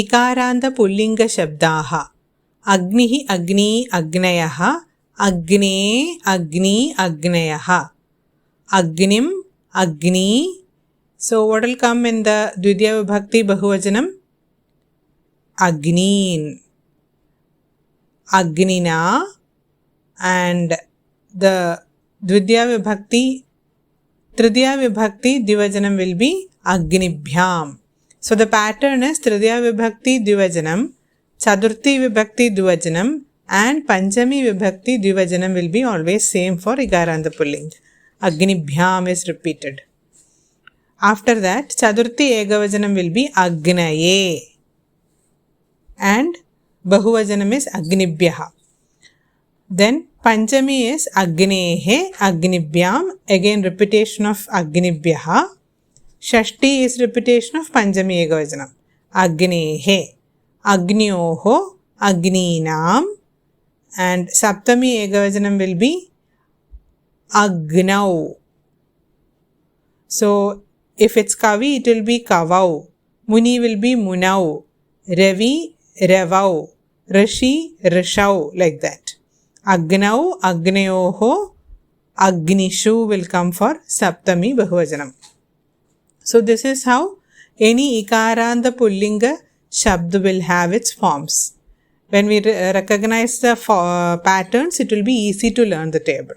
इकारान्त पुल्लिङ्ग शब्दाः अग्निः अग्नि अग्नयः अग्ने अग्नि अग्नयः agnim agni. So what will come in the dvitiya vibhakti bahuvajanam? Agnin, agnina. And the dvitiya vibhakti tritiya vibhakti dvivajanam will be agnibhyam. So the pattern is tritiya vibhakti dvivajanam, chaturthi vibhakti dvivajanam, and panchami vibhakti dvivajanam will be always same for ikaranta pulling. Agnibhyam is repeated. After that, chaturthi ekavajanam will be agnaye and bahuvajanam is agnibhyaha. Then panchami is agnehe, agnibhyam, again repetition of agnibhyaha. Shashti is repetition of panchami ekavajanam. Agnehe, agnyoho, agninam, and saptami ekavajanam will be agnau. So if it's kavi, it will be kavau. Muni will be munau. Ravi, ravau. Rishi, rishau, like that. Agnau, agnayoho, agnishu will come for saptami bahuvajanam. So this is how any ikaranta pullinga shabd will have its forms. When we recognize the patterns, it will be easy to learn the table.